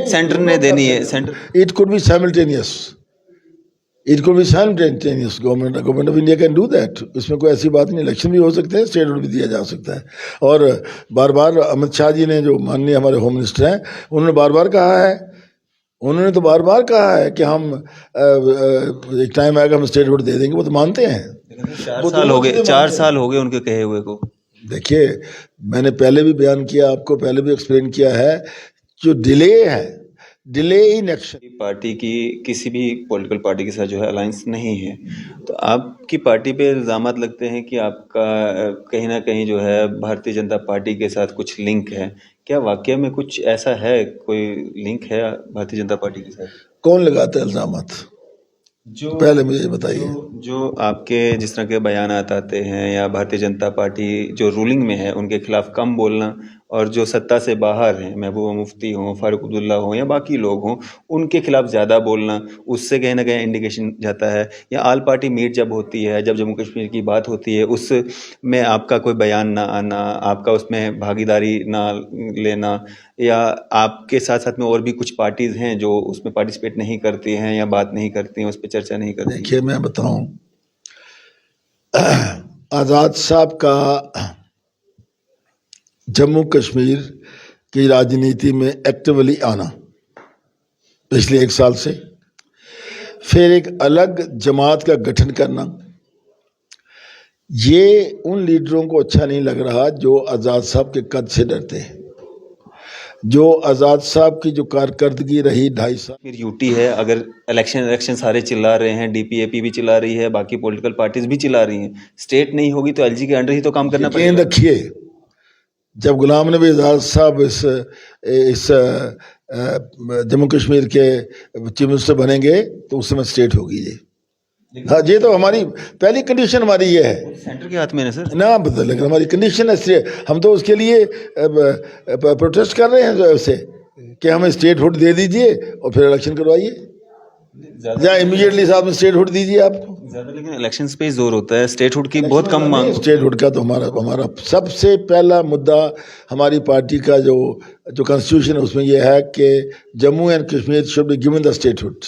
Centre ने देनी है, centre It could be simultaneous. It could be simultaneous. Government of India can do that. इसमें कोई ऐसी बात नहीं, इलेक्शन भी हो सकते हैं, स्टेटहुड भी दिया जा सकता है। और बार बार अमित शाह जी ने, जो माननीय हमारे होम मिनिस्टर हैं, उन्होंने बार बार कहा है, उन्होंने तो बार बार कहा है कि हम एक टाइम आएगा हम स्टेटहुड दे देंगे। वो तो मानते हैं। 4 साल हो गए, 4 साल हो गए उनके कहे हुए को। देखिए, मैंने पहले भी बयान किया, आपको पहले भी एक्सप्लेन किया है, जो डिले है, डिले इन एक्शन। पार्टी की किसी भी पॉलिटिकल पार्टी के साथ जो है अलायंस नहीं है, तो आपकी पार्टी पे इल्ज़ामात लगते हैं कि आपका कहीं ना कहीं जो है भारतीय जनता पार्टी के साथ कुछ लिंक है। क्या वाकई में कुछ ऐसा है, कोई लिंक है भारतीय जनता पार्टी के साथ? कौन लगाता है इल्ज़ामात? जो पहले मुझे ये बताइए। जो आपके जिस तरह के बयानात आते हैं, या भारतीय जनता पार्टी जो रूलिंग में है उनके खिलाफ कम बोलना, और जो सत्ता से बाहर हैं, महबूबा मुफ्ती हों, फारूक अब्दुल्ला हों या बाकी लोग हों, उनके खिलाफ ज़्यादा बोलना, उससे कहीं ना कहीं इंडिकेशन जाता है। या आल पार्टी मीट जब होती है, जब जम्मू कश्मीर की बात होती है, उसमें आपका कोई बयान ना आना, आपका उसमें भागीदारी ना लेना, या आपके साथ साथ में और भी कुछ पार्टीज़ हैं जो उसमें पार्टिसिपेट नहीं करती हैं या बात नहीं करती हैं, उस पर चर्चा नहीं करती। देखिए, मैं बताऊं, आज़ाद साहब का जम्मू कश्मीर की राजनीति में एक्टिवली आना पिछले 1 साल से, फिर एक अलग जमात का गठन करना, ये उन लीडरों को अच्छा नहीं लग रहा जो आज़ाद साहब के कद से डरते हैं, जो आज़ाद साहब की जो कारकर्दगी रही 2.5 साल। फिर यूटी है, अगर इलेक्शन सारे चिल्ला रहे हैं, डीपीएपी भी चिल्ला रही है, बाकी पॉलिटिकल पार्टीज भी चिल्ला रही हैं, स्टेट नहीं होगी तो एलजी के अंडर ही तो काम करना पड़ेगा। यकीन रखिए, जब गुलाम नबी आज़ाद साहब इस जम्मू कश्मीर के चीफ मिनिस्टर बनेंगे तो उस समय स्टेट होगी ये। हाँ, ये तो हमारी पहली कंडीशन हमारी ये है। सेंटर के हाथ में है सर ना बता, लेकिन हमारी कंडीशन है, हम तो उसके लिए प्रोटेस्ट कर रहे हैं उससे कि हमें स्टेट हुड दे दीजिए और फिर इलेक्शन करवाइए, या इमीडिएटली साहब में स्टेट हुड दीजिए आपको ज़्यादा। लेकिन इलेक्शन पे जोर होता है, स्टेट हुड की बहुत कम मांग। स्टेट हुड का तो हमारा सबसे पहला मुद्दा, हमारी पार्टी का जो कॉन्स्टिट्यूशन है उसमें यह है कि Jammu and Kashmir should be given the state hood.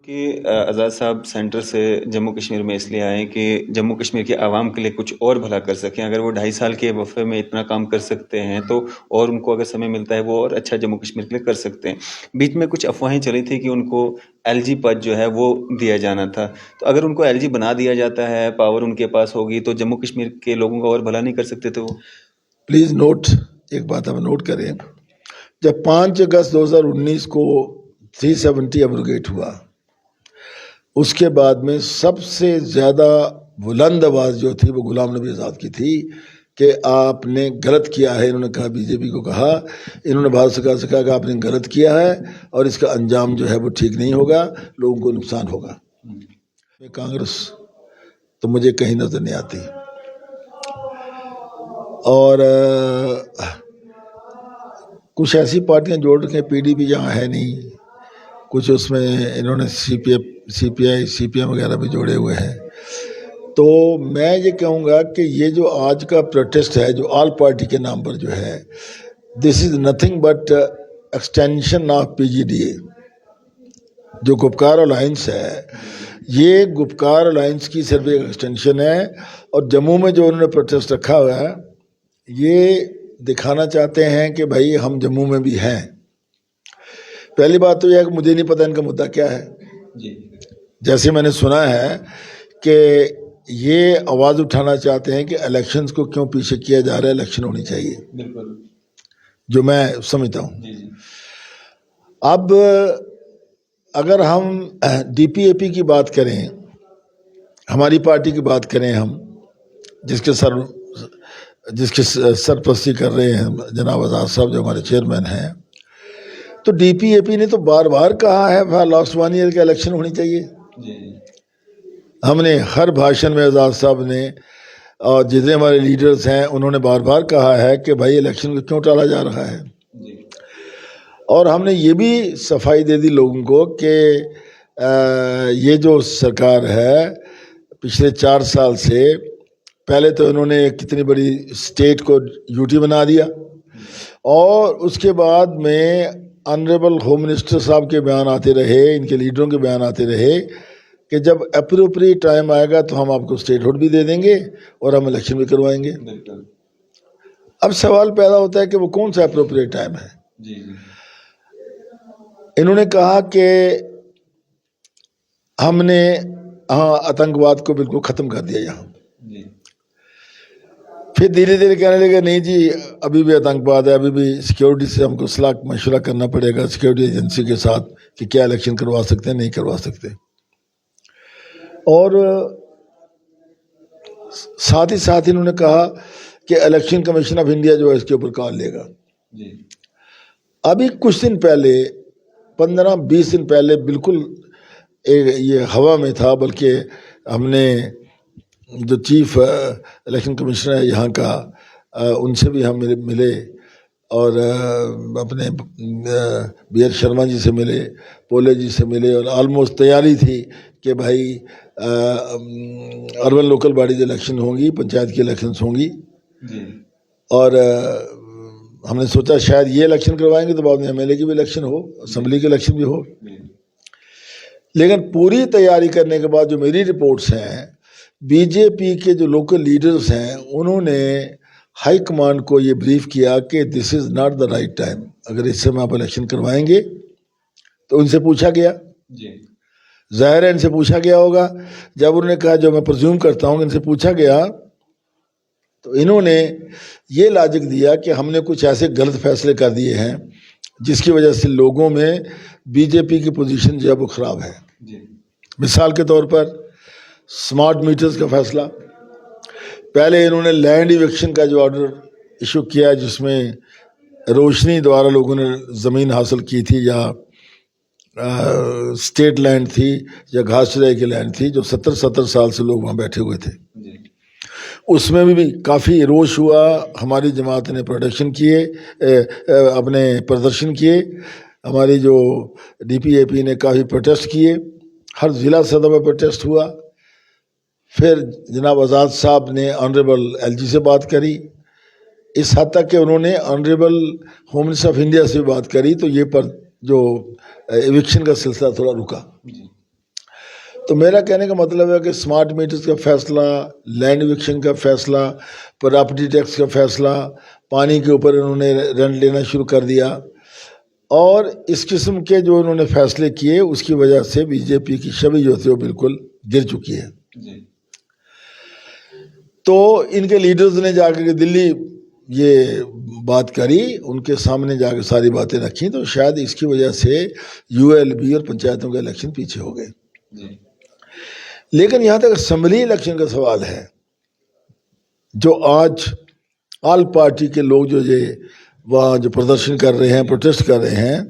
कि आज़ाद साहब सेंटर से जम्मू कश्मीर में इसलिए आए कि जम्मू कश्मीर के आवाम के लिए कुछ और भला कर सकें। अगर वो 2.5 साल के वफ़े में इतना काम कर सकते हैं तो और उनको अगर समय मिलता है वो और अच्छा जम्मू कश्मीर के लिए कर सकते हैं। बीच में कुछ अफवाहें चली थी कि उनको एलजी पद जो है वो दिया जाना था, तो अगर उनको एलजी बना दिया जाता है, पावर उनके पास होगी, तो जम्मू कश्मीर के लोगों का और भला नहीं कर सकते थे वो? प्लीज़ नोट, एक बात हम नोट करें, जब 5 अगस्त 2019 को 370 एब्रोगेट हुआ, उसके बाद में सबसे ज़्यादा बुलंद आवाज़ जो थी वो गुलाम नबी आज़ाद की थी कि आपने गलत किया है। इन्होंने कहा, बीजेपी को कहा, इन्होंने भारत सरकार से कहा कि आपने गलत किया है और इसका अंजाम जो है वो ठीक नहीं होगा, लोगों को नुकसान होगा। कांग्रेस तो मुझे कहीं नजर नहीं आती, और कुछ ऐसी पार्टियां जोड़ रखी हैं, पीडीपी जहाँ है नहीं, कुछ उसमें इन्होंने सीपीआई सीपीएम वगैरह भी जोड़े हुए हैं। तो मैं ये कहूँगा कि ये जो आज का प्रोटेस्ट है, जो ऑल पार्टी के नाम पर जो है, this is nothing but extension of PGDA. जो गुपकार अलायंस है, ये गुपकार अलायंस की सिर्फ एक एक्सटेंशन है, और जम्मू में जो उन्होंने प्रोटेस्ट रखा हुआ है, ये दिखाना चाहते हैं कि भाई हम जम्मू में भी हैं। पहली बात तो यह है कि मुझे नहीं पता इनका मुद्दा क्या है जी। जैसे मैंने सुना है कि ये आवाज़ उठाना चाहते हैं कि इलेक्शंस को क्यों पीछे किया जा रहा है, इलेक्शन होनी चाहिए, बिल्कुल, जो मैं समझता हूँ। अब अगर हम डीपीएपी की बात करें, हमारी पार्टी की बात करें, हम जिसके सरपरस्ती कर रहे हैं जनाब आज़ाद साहब जो हमारे चेयरमैन हैं, तो डीपीएपी ने तो बार बार कहा है लास्ट 1 ईयर का इलेक्शन होनी चाहिए जी। हमने हर भाषण में आज़ाद साहब ने और जितने हमारे लीडर्स हैं उन्होंने बार बार कहा है कि भाई इलेक्शन को क्यों टाला जा रहा है जी। और हमने ये भी सफाई दे दी लोगों को कि ये जो सरकार है पिछले 4 साल से, पहले तो इन्होंने कितनी बड़ी स्टेट को यूटी बना दिया, और उसके बाद में ऑनरेबल होम मिनिस्टर साहब के बयान आते रहे, इनके लीडरों के बयान आते रहे कि जब अप्रोप्रिएट टाइम आएगा तो हम आपको स्टेटहुड भी दे देंगे और हम इलेक्शन भी करवाएंगे। अब सवाल पैदा होता है कि वो कौन सा अप्रोप्रिएट टाइम है। जी जी। इन्होंने कहा कि हमने हाँ आतंकवाद को बिल्कुल ख़त्म कर दिया यहाँ। जी। फिर धीरे धीरे कहने लगे नहीं जी अभी भी आतंकवाद है, अभी भी सिक्योरिटी से हमको सलाह मशवरा करना पड़ेगा सिक्योरिटी एजेंसी के साथ कि क्या इलेक्शन करवा सकते हैं नहीं करवा सकते। और साथ ही साथ इन्होंने कहा कि इलेक्शन कमीशन ऑफ इंडिया जो है इसके ऊपर कॉल लेगा। जी। अभी कुछ दिन पहले 15-20 दिन पहले बिल्कुल ये हवा में था, बल्कि हमने जो चीफ इलेक्शन कमिश्नर है यहाँ का उनसे भी हम मिले और अपने बी आर शर्मा जी से मिले, पोले जी से मिले और ऑलमोस्ट तैयारी थी कि भाई अर्बन लोकल बॉडीज इलेक्शन होंगी, पंचायत की इलेक्शंस होंगी। जी। और हमने सोचा शायद ये इलेक्शन करवाएंगे तो बाद में एमएलए की भी इलेक्शन हो, असेंबली की इलेक्शन भी हो। लेकिन पूरी तैयारी करने के बाद जो मेरी रिपोर्ट्स हैं, बीजेपी के जो लोकल लीडर्स हैं उन्होंने हाई कमांड को ये ब्रीफ किया कि this is not the right time, अगर इस समय आप इलेक्शन करवाएंगे तो उनसे पूछा गया। जी। ज़ाहिर है इनसे पूछा गया होगा। जब उन्होंने कहा, जो मैं प्रज्यूम करता हूँ इनसे पूछा गया, तो इन्होंने ये लॉजिक दिया कि हमने कुछ ऐसे गलत फैसले कर दिए हैं जिसकी वजह से लोगों में बीजेपी की पोजीशन जो है वो ख़राब है। जी। मिसाल के तौर पर स्मार्ट मीटर्स का फैसला, पहले इन्होंने लैंड इविक्शन का जो ऑर्डर इशू किया जिसमें रोशनी द्वारा लोगों ने ज़मीन हासिल की थी या स्टेट लैंड थी या घास चराई की लैंड थी, जो 70 साल से लोग वहाँ बैठे हुए थे। जी। उसमें भी काफ़ी रोष हुआ, हमारी जमात ने प्रोटेक्शन किए, अपने प्रदर्शन किए, हमारी जो डीपीएपी ने काफ़ी प्रोटेस्ट किए, हर ज़िला सदर में प्रोटेस्ट हुआ। फिर जनाब आज़ाद साहब ने ऑनरेबल एलजी से बात करी, इस हद तक कि उन्होंने honourable home minister of India से बात करी, तो ये पर जो एविक्शन का सिलसिला थोड़ा रुका। तो मेरा कहने का मतलब है कि स्मार्ट मीटर्स का फैसला, लैंड इविक्शन का फैसला, प्रॉपर्टी टैक्स का फैसला, पानी के ऊपर इन्होंने रेंट लेना शुरू कर दिया, और इस किस्म के जो इन्होंने फैसले किए उसकी वजह से बीजेपी की छवि जो थी वो बिल्कुल गिर चुकी है। जी। तो इनके लीडर्स ने जाकर दिल्ली ये बात करी, उनके सामने जाकर सारी बातें रखी, तो शायद इसकी वजह से यूएलबी और पंचायतों के इलेक्शन पीछे हो गए। जी। लेकिन यहाँ तक असेंबली इलेक्शन का सवाल है, जो आज ऑल पार्टी के लोग जो ये वहाँ जो प्रदर्शन कर रहे हैं, प्रोटेस्ट कर रहे हैं,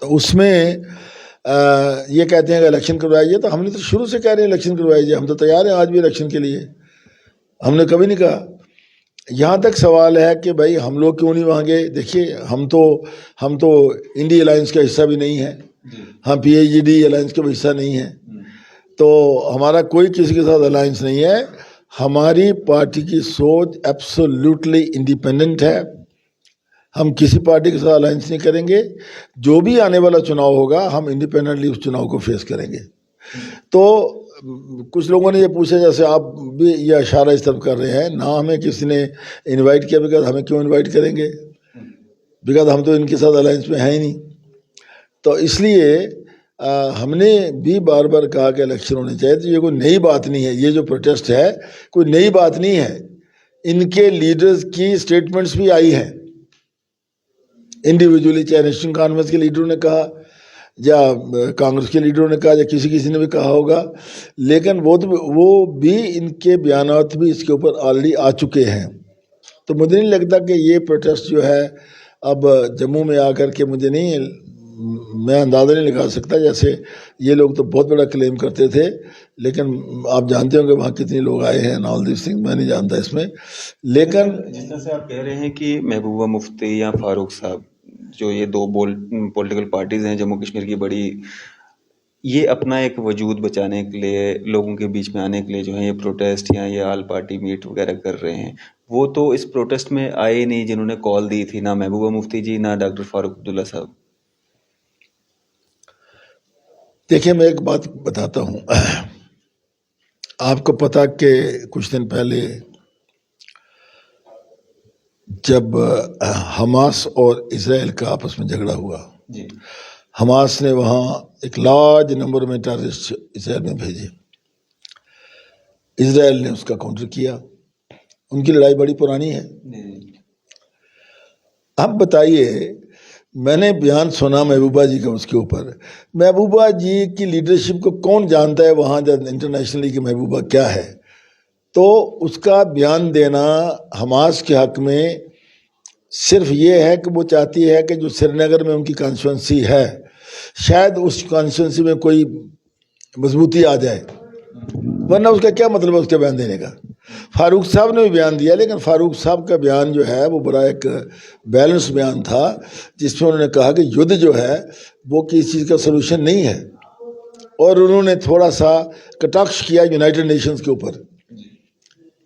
तो उसमें ये कहते हैं कि इलेक्शन करवाइए। तो हमने तो शुरू से कह रहे हैं इलेक्शन करवाइए, हम तो तैयार हैं आज भी इलेक्शन के लिए, हमने कभी नहीं कहा। यहाँ तक सवाल है कि भाई हम लोग क्यों नहीं वहाँ गए। देखिए हम तो इंडी अलायंस का हिस्सा भी नहीं है, हम पीएचडी अलायंस का भी हिस्सा नहीं है, तो हमारा कोई किसी के साथ अलायंस नहीं है। हमारी पार्टी की सोच एब्सोल्युटली इंडिपेंडेंट है, हम किसी पार्टी के साथ अलायंस नहीं करेंगे। जो भी आने वाला चुनाव होगा हम इंडिपेंडेंटली उस चुनाव को फेस करेंगे। तो कुछ लोगों ने ये पूछा, जैसे आप भी ये इशारा इस तरफ कर रहे हैं, ना हमें किसी ने इनवाइट किया, बिकॉज हमें क्यों इनवाइट करेंगे, बिकॉज हम तो इनके साथ अलायंस में हैं ही नहीं। तो इसलिए हमने भी बार बार कहा कि इलेक्शन होने चाहिए। तो ये कोई नई बात नहीं है, ये जो प्रोटेस्ट है कोई नई बात नहीं है, इनके लीडर्स की स्टेटमेंट्स भी आई हैं इंडिविजुअली, चाहे नेशनल कॉन्फ्रेंस के लीडरों ने कहा या कांग्रेस के लीडरों ने कहा या किसी ने भी कहा होगा, लेकिन वो भी इनके बयानात भी इसके ऊपर ऑलरेडी आ चुके हैं। तो मुझे नहीं लगता कि ये प्रोटेस्ट जो है अब जम्मू में आकर के, मैं अंदाज़ा नहीं लगा सकता, जैसे ये लोग तो बहुत बड़ा क्लेम करते थे, लेकिन आप जानते होंगे वहाँ कितने लोग आए हैं, ऑल दिस थिंग मैं नहीं जानता इसमें। लेकिन जिस तरह से आप कह रहे हैं कि महबूबा मुफ्ती या फारूक साहब, जो ये दो पॉलिटिकल पार्टीज़ हैं जम्मू कश्मीर की बड़ी ये अपना एक वजूद बचाने के लिए, लोगों के बीच में आने के लिए जो है ये प्रोटेस्ट या ये ऑल पार्टी मीट वगैरह कर रहे हैं। वो तो इस प्रोटेस्ट में आए ही नहीं जिन्होंने कॉल दी थी, ना महबूबा मुफ्ती जी, ना डॉक्टर फारूक अब्दुल्ला साहब। देखिए, मैं एक बात बताता हूँ। आपको पता कि कुछ दिन पहले जब हमास और इजराइल का आपस में झगड़ा हुआ, जी हमास ने वहाँ एक लार्ज नंबर में टेररिस्ट इजराइल में भेजे, इजराइल ने उसका काउंटर किया। उनकी लड़ाई बड़ी पुरानी है। अब बताइए, मैंने बयान सुना महबूबा जी का उसके ऊपर। महबूबा जी की लीडरशिप को कौन जानता है वहाँ जब इंटरनेशनली कि महबूबा क्या है। तो उसका बयान देना हमास के हक में सिर्फ ये है कि वो चाहती है कि जो श्रीनगर में उनकी कॉन्स्टिट्यूंसी है, शायद उस कॉन्स्टिट्यूंसी में कोई मजबूती आ जाए, वरना उसका क्या मतलब है उसके बयान देने का। फारूक साहब ने भी बयान दिया, लेकिन फारूक साहब का बयान जो है वो बड़ा एक बैलेंस बयान था, जिसमें उन्होंने कहा कि युद्ध जो है वो किसी चीज़ का सलूशन नहीं है, और उन्होंने थोड़ा सा कटाक्ष किया यूनाइटेड नेशंस के ऊपर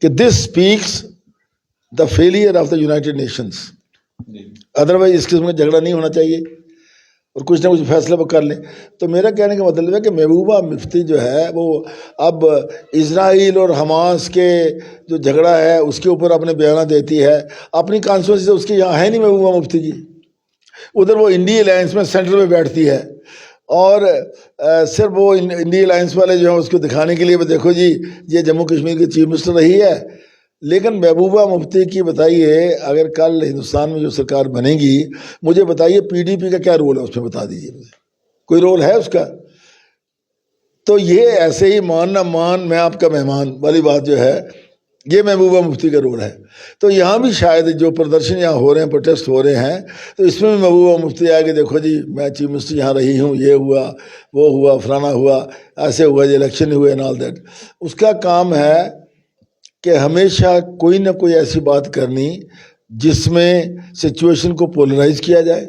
कि this speaks the failure of the United Nations, otherwise इस किस्म का झगड़ा नहीं होना चाहिए और कुछ ना कुछ फैसला वो कर लें। तो मेरा कहने का मतलब है कि महबूबा मुफ्ती जो है वो अब इजराइल और हमास के जो झगड़ा है उसके ऊपर अपने बयान देती है। अपनी कॉन्स्टिट्यूंसी से उसकी यहाँ है नहीं महबूबा मुफ्ती की, उधर वो इंडिया अलायंस में सेंटर में बैठती है, और सिर्फ वो इंडिया अलायंस वाले जो हैं उसको दिखाने के लिए देखो जी ये जम्मू कश्मीर की चीफ मिनिस्टर रही है। लेकिन महबूबा मुफ्ती की बताइए, अगर कल हिंदुस्तान में जो सरकार बनेगी, मुझे बताइए पीडीपी का क्या रोल है उसमें, बता दीजिए मुझे, कोई रोल है उसका? तो ये ऐसे ही मान ना मान मैं आपका मेहमान वाली बात जो है, ये महबूबा मुफ्ती का रोल है। तो यहाँ भी शायद जो प्रदर्शन यहाँ हो रहे हैं, प्रोटेस्ट हो रहे हैं, तो इसमें भी महबूबा मुफ्ती आके देखो जी मैं चीफ मिनिस्टर यहाँ रही हूँ, ये हुआ वो हुआ फलाना हुआ ऐसे हुआ, ये इलेक्शन हुए एंड ऑल दैट। उसका काम है कि हमेशा कोई ना कोई ऐसी बात करनी जिसमें सिचुएशन को पोलराइज किया जाए।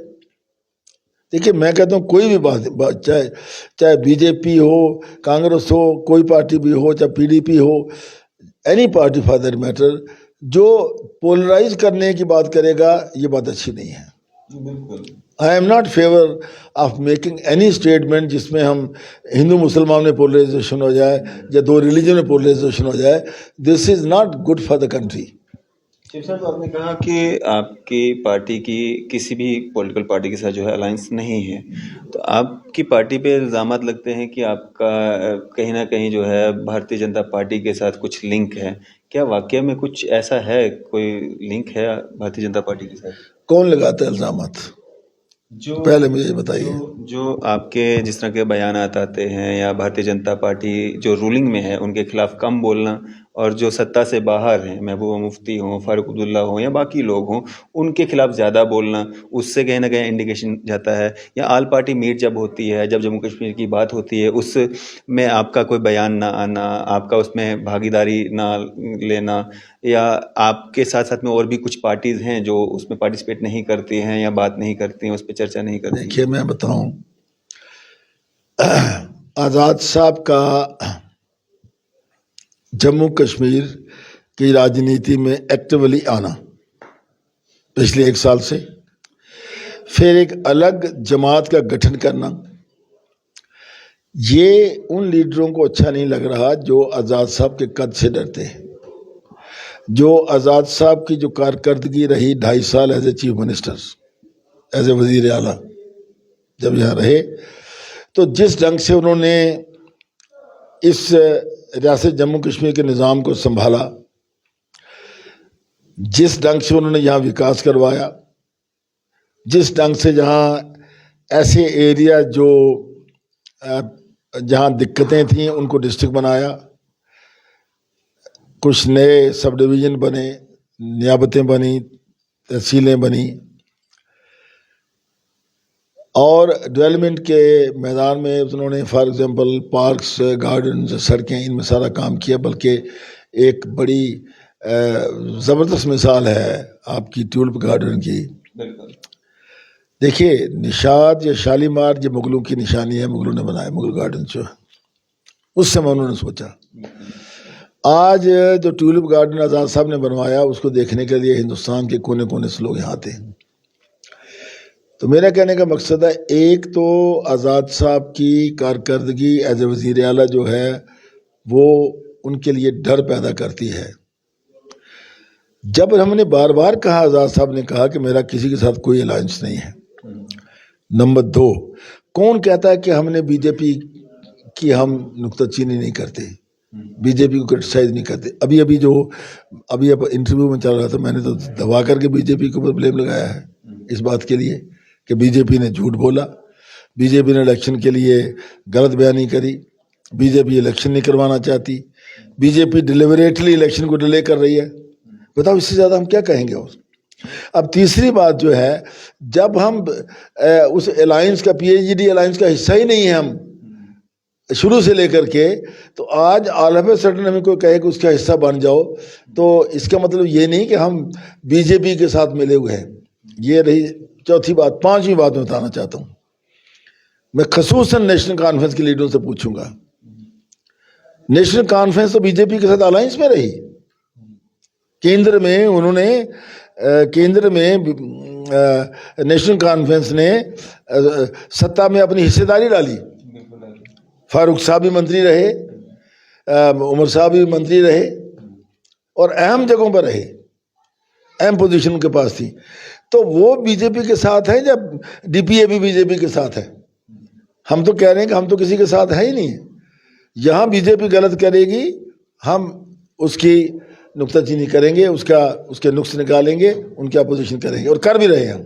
देखिए, मैं कहता हूँ कोई भी बात चाहे बीजेपी हो, कांग्रेस हो, कोई पार्टी भी हो, चाहे पीडीपी हो, any party for that matter, जो पोलराइज करने की बात करेगा ये बात अच्छी नहीं है। बिल्कुल, I am not favour of making any statement जिसमें हम हिंदू मुसलमान में पोलराइजेशन हो जाए या दो रिलीजन में पोलराइजेशन हो जाए। This is not good for the country. Shiv साहब, आपने कहा कि आपकी पार्टी की किसी भी पॉलिटिकल पार्टी के साथ जो है अलायंस नहीं है, तो आपकी पार्टी पे इल्ज़ामात लगते हैं कि आपका कहीं ना कहीं जो है भारतीय जनता पार्टी के साथ कुछ लिंक है। क्या वाकई में कुछ ऐसा है, कोई लिंक है भारतीय जनता पार्टी के साथ? कौन लगाता है इल्ज़ामात, जो पहले मुझे बताइए। जो आपके जिस तरह के बयानात आते हैं, या भारतीय जनता पार्टी जो रूलिंग में है उनके खिलाफ कम बोलना, और जो सत्ता से बाहर हैं, महबूबा मुफ्ती हों, फारूक अब्दुल्ला हों या बाकी लोग हों, उनके खिलाफ ज़्यादा बोलना, उससे कहीं ना कहीं इंडिकेशन जाता है। या ऑल पार्टी मीट जब होती है, जब जम्मू कश्मीर की बात होती है, उसमें आपका कोई बयान ना आना, आपका उसमें भागीदारी ना लेना, या आपके साथ साथ में और भी कुछ पार्टीज़ हैं जो उसमें पार्टिसिपेट नहीं करती हैं या बात नहीं करती हैं, उस पर चर्चा नहीं करती। देखिए, मैं बताऊं, आज़ाद साहब का जम्मू कश्मीर की राजनीति में एक्टिवली आना पिछले 1 साल से, फिर एक अलग जमात का गठन करना, ये उन लीडरों को अच्छा नहीं लग रहा जो आज़ाद साहब के कद से डरते हैं। जो आज़ाद साहब की जो कारकर्दगी रही 2.5 साल as a chief minister, as a वजीर आला जब यहाँ रहे, तो जिस ढंग से उन्होंने इस रियासत जम्मू कश्मीर के निज़ाम को संभाला, जिस ढंग से उन्होंने यहाँ विकास करवाया, जिस ढंग से जहाँ ऐसे एरिया जो जहाँ दिक्कतें थीं उनको डिस्ट्रिक्ट बनाया, कुछ नए सब डिवीज़न बने, नियाबतें बनी, तहसीलें बनी, और डेवलपमेंट के मैदान में उन्होंने फॉर एग्जांपल पार्क्स, गार्डन्स, सड़कें, इनमें सारा काम किया। बल्कि एक बड़ी ज़बरदस्त मिसाल है आपकी ट्यूलिप गार्डन की। देखिए, निशात या शालीमार ये मुगलों की निशानी है, मुगलों ने बनाया मुगल गार्डन जो है, उस समय उन्होंने सोचा। आज जो ट्यूलिप गार्डन आज़ाद साहब ने बनवाया, उसको देखने के लिए हिंदुस्तान के कोने कोने से लोग यहाँ आते हैं। तो मेरा कहने का मकसद है, एक तो आज़ाद साहब की कारकर्दगी एज ए वज़ीर आला जो है वो उनके लिए डर पैदा करती है। जब हमने बार बार कहा, आज़ाद साहब ने कहा कि मेरा किसी के साथ कोई अलायंस नहीं है। नंबर 2, कौन कहता है कि हमने बीजेपी की हम नुक्ताचीनी नहीं करते, बीजेपी को क्रिटिसाइज नहीं करते। अभी अब इंटरव्यू में चल रहा था, मैंने तो दबा करके बीजेपी के ऊपर ब्लेम लगाया है इस बात के लिए कि बीजेपी ने झूठ बोला, बीजेपी ने इलेक्शन के लिए गलत बयानी करी, बीजेपी इलेक्शन नहीं करवाना चाहती, बीजेपी डिलिबरेटली इलेक्शन को डिले कर रही है। बताओ, इससे ज़्यादा हम क्या कहेंगे। अब तीसरी बात जो है, जब हम उस अलायंस का, पीएचडी अलायंस का हिस्सा ही नहीं है हम शुरू से लेकर के, तो आज ऑल ऑफ ए सडन हमें कोई कहे कि उसका हिस्सा बन जाओ, तो इसका मतलब ये नहीं कि हम बीजेपी के साथ मिले हुए हैं। ये रही चौथी बात। पांचवी बात मैं बताना चाहता हूँ, मैं खसूसन नेशनल कॉन्फ्रेंस के लीडरों से पूछूंगा, नेशनल कॉन्फ्रेंस तो बीजेपी के साथ अलायंस में रही, केंद्र में उन्होंने नेशनल कॉन्फ्रेंस ने सत्ता में अपनी हिस्सेदारी डाली। फारूक साहब भी मंत्री रहे, उमर साहब भी मंत्री रहे और अहम जगहों पर रहे, अहम पोजीशन उनके पास थी। तो वो बीजेपी के साथ है, जब डीपीए भी बीजेपी के साथ है। हम तो कह रहे हैं कि हम तो किसी के साथ है ही नहीं। यहाँ बीजेपी गलत करेगी, हम उसकी नुक्ताचीनी करेंगे, उसके नुक्स निकालेंगे, उनकी अपोजिशन करेंगे, और कर भी रहे हैं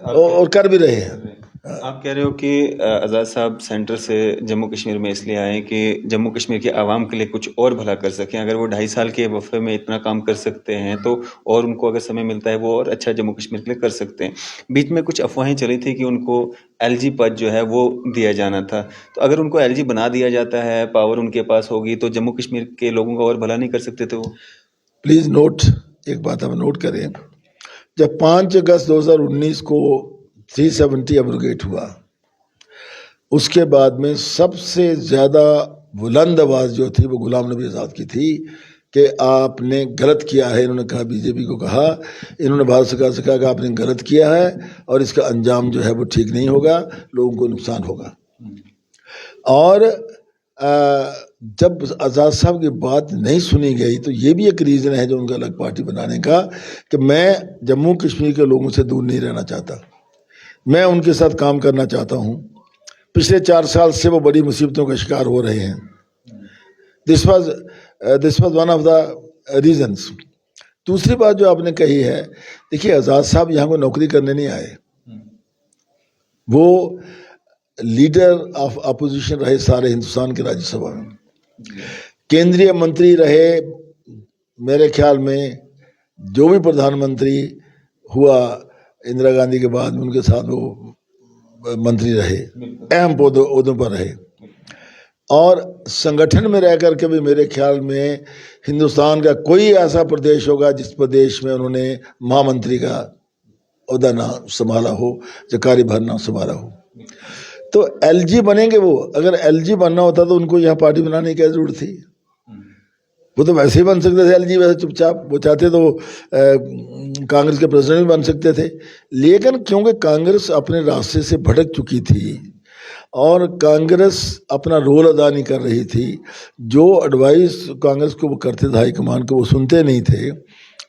और कर भी रहे हैं। आप कह रहे हो कि आज़ाद साहब सेंटर से जम्मू कश्मीर में इसलिए आए कि जम्मू कश्मीर के आवाम के लिए कुछ और भला कर सकें। अगर वो 2.5 साल के वफ़े में इतना काम कर सकते हैं तो और उनको अगर समय मिलता है वो और अच्छा जम्मू कश्मीर के लिए कर सकते हैं। बीच में कुछ अफवाहें चली थी कि उनको एलजी पद जो है वो दिया जाना था, तो अगर उनको एलजी बना दिया जाता है, पावर उनके पास होगी, तो जम्मू कश्मीर के लोगों का और भला नहीं कर सकते थे वो? प्लीज़ नोट, एक बात हम नोट करें, जब 5 अगस्त 2019 को 370 एब्रोगेट हुआ, उसके बाद में सबसे ज़्यादा बुलंद आवाज़ जो थी वो गुलाम नबी आज़ाद की थी कि आपने गलत किया है। इन्होंने कहा, बीजेपी को कहा, इन्होंने भारत सरकार से कहा कि आपने गलत किया है और इसका अंजाम जो है वो ठीक नहीं होगा, लोगों को नुकसान होगा। और जब आज़ाद साहब की बात नहीं सुनी गई, तो ये भी एक रीज़न है जो उनका अलग पार्टी बनाने का, कि मैं जम्मू कश्मीर के लोगों से दूर नहीं रहना चाहता, मैं उनके साथ काम करना चाहता हूँ। पिछले 4 साल से वो बड़ी मुसीबतों का शिकार हो रहे हैं। This was one of the reasons. दूसरी बात जो आपने कही है, देखिए, आज़ाद साहब यहाँ को नौकरी करने नहीं आए, वो लीडर ऑफ अपोजिशन रहे सारे हिंदुस्तान के राज्यसभा में, केंद्रीय मंत्री रहे। मेरे ख्याल में जो भी प्रधानमंत्री हुआ इंदिरा गांधी के बाद में, उनके साथ वो मंत्री रहे, अहम पदों पर रहे। और संगठन में रह करके भी मेरे ख्याल में हिंदुस्तान का कोई ऐसा प्रदेश होगा जिस प्रदेश में उन्होंने महामंत्री का ओहदा ना संभाला हो, या कार्यभार ना संभाला हो। तो एलजी बनेंगे वो, अगर एलजी बनना होता तो उनको यहाँ पार्टी बनाने की क्या जरूरत थी? वो तो वैसे ही बन सकते थे एलजी, वैसे चुपचाप, वो चाहते तो कांग्रेस के प्रेसिडेंट भी बन सकते थे। लेकिन क्योंकि कांग्रेस अपने रास्ते से भटक चुकी थी और कांग्रेस अपना रोल अदा नहीं कर रही थी, जो एडवाइस कांग्रेस को वो करते थे हाईकमान को, वो सुनते नहीं थे।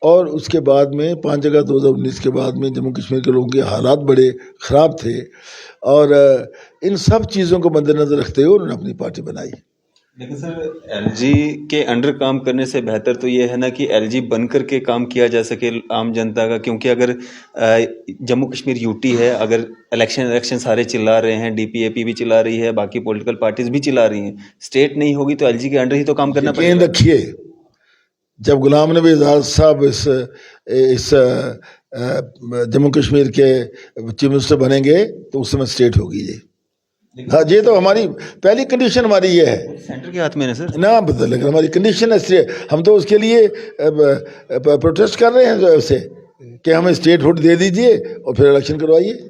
और उसके बाद में 5 अगस्त 2019 के बाद में जम्मू कश्मीर के लोगों के हालात बड़े ख़राब थे, और इन सब चीज़ों को मद्देनज़र रखते हुए उन्होंने अपनी पार्टी बनाई। लेकिन सर, एलजी के अंडर काम करने से बेहतर तो ये है ना कि एलजी बनकर के काम किया जा सके आम जनता का। क्योंकि अगर जम्मू कश्मीर यूटी है, अगर इलेक्शन सारे चिल्ला रहे हैं, डीपीएपी भी चिल्ला रही है, बाकी पॉलिटिकल पार्टीज भी चिल्ला रही हैं, स्टेट नहीं होगी तो एलजी के अंडर ही तो काम करना पड़ेगा। रखिए, जब गुलाम नबी आज़ाद साहब इस जम्मू कश्मीर के चीफ मिनिस्टर बनेंगे तो उस समय स्टेट होगी ये। हाँ, ये तो हमारी पहली कंडीशन हमारी ये है। सेंटर के हाथ में है सर ना बदल, लेकिन हमारी कंडीशन है, हम तो उसके लिए प्रोटेस्ट कर रहे हैं उससे कि हमें स्टेट हुड दे दीजिए और फिर इलेक्शन करवाइए,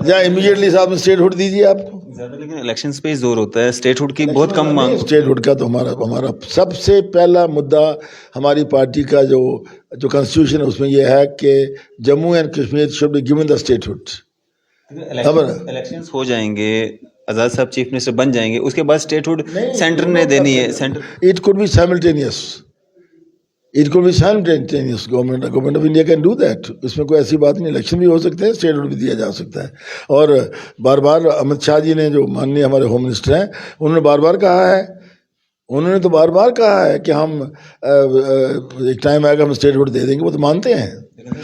या इमीडिएटली साहब में स्टेट हुड दीजिए आपको। ज़्यादा लेकिन इलेक्शंस पे ही जोर होता है, स्टेटहुड की बहुत कम मांग। स्टेट हुड का तो हमारा सबसे पहला मुद्दा हमारी पार्टी का जो कॉन्स्टिट्यूशन है उसमें यह है कि Jammu and Kashmir should be given the state hood. Elections हो जाएंगे, आज़ाद साहब चीफ मिनिस्टर बन जाएंगे, उसके बाद स्टेटहुड सेंटर ने देनी है। Centre it could be simultaneous, it could be simultaneous, government of India can do that. इसमें कोई ऐसी बात नहीं, इलेक्शन भी हो सकते हैं, स्टेट हुड भी दिया जा सकता है। और बार बार अमित शाह जी ने, जो माननीय हमारे होम मिनिस्टर हैं, उन्होंने बार बार कहा है, उन्होंने तो बार बार कहा है कि हम एक टाइम आएगा हम स्टेट हुड दे देंगे, वो तो मानते हैं।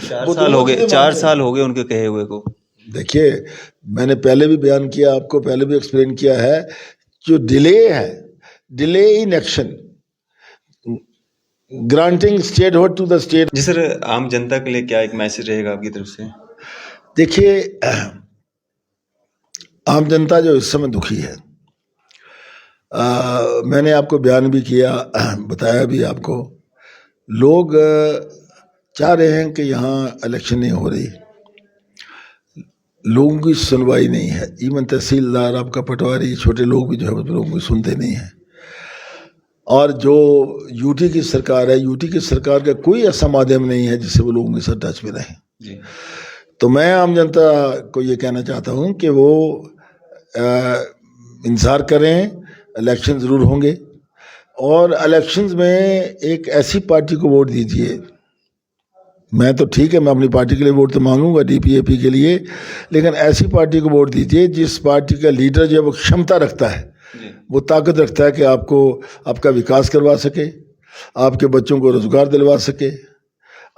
4 साल हो गए, 4 साल हो गए उनके कहे हुए को। देखिए, मैंने पहले भी बयान किया, आपको पहले भी एक्सप्लेन किया है, जो डिले है, delay in action, granting statehood to the state. जी सर, आम जनता के लिए क्या एक मैसेज रहेगा आपकी तरफ से? देखिए, आम जनता जो इस समय दुखी है, मैंने आपको बयान भी किया, बताया भी आपको, लोग चाह रहे हैं कि यहाँ इलेक्शन नहीं हो रही, लोगों की सुनवाई नहीं है। इवन तहसीलदार, आपका पटवारी, छोटे लोग भी जो है लोगों की सुनते नहीं हैं। और जो यूटी की सरकार है, यूटी की सरकार का कोई ऐसा माध्यम नहीं है जिससे वो लोगों के साथ टच में रहें जी। तो मैं आम जनता को ये कहना चाहता हूँ कि वो इंतज़ार करें, इलेक्शन ज़रूर होंगे, और इलेक्शंस में एक ऐसी पार्टी को वोट दीजिए। मैं तो ठीक है, मैं अपनी पार्टी के लिए वोट तो मांगूंगा, डीपीएपी के लिए, लेकिन ऐसी पार्टी को वोट दीजिए जिस पार्टी का लीडर जो वो क्षमता रखता है, वो ताकत रखता है कि आपको आपका विकास करवा सके, आपके बच्चों को रोज़गार दिलवा सके,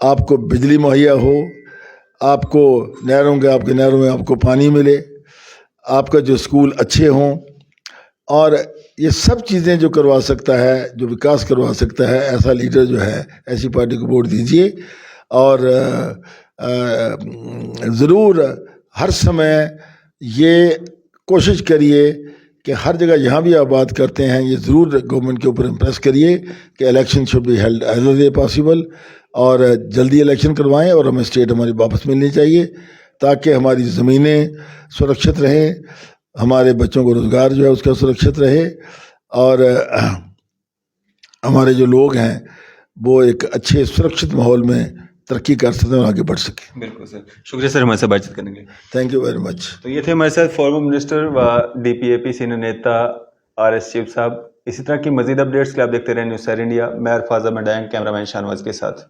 आपको बिजली मुहैया हो, आपको आपके नहरों में आपको पानी मिले, आपका जो स्कूल अच्छे हों, और ये सब चीज़ें जो करवा सकता है, जो विकास करवा सकता है, ऐसा लीडर जो है, ऐसी पार्टी को वोट दीजिए। और ज़रूर हर समय ये कोशिश करिए कि हर जगह जहाँ भी आप बात करते हैं, ये ज़रूर गवर्नमेंट के ऊपर इम्प्रेस करिए कि election should be held as early as possible, और जल्दी इलेक्शन करवाएं, और हमें स्टेट हमारी वापस मिलनी चाहिए ताकि हमारी ज़मीनें सुरक्षित रहें, हमारे बच्चों को रोज़गार जो है उसका सुरक्षित रहे, और हमारे जो लोग हैं वो एक अच्छे सुरक्षित माहौल में तरक्की कर सकते हैं और आगे बढ़ सके। बिल्कुल सर, शुक्रिया सर हमारे साथ बातचीत करने के लिए। Thank you very much. तो ये थे हमारे साथ फॉर्मर मिनिस्टर व डीपीएपी सीनियर नेता आरएस चीफ साहब। इसी तरह की मजीद अपडेट्स के लिए आप देखते रहे न्यूज़ सर इंडिया। मैं अरफाज़ अहमद, कैमरामैन शाहनवाज के साथ।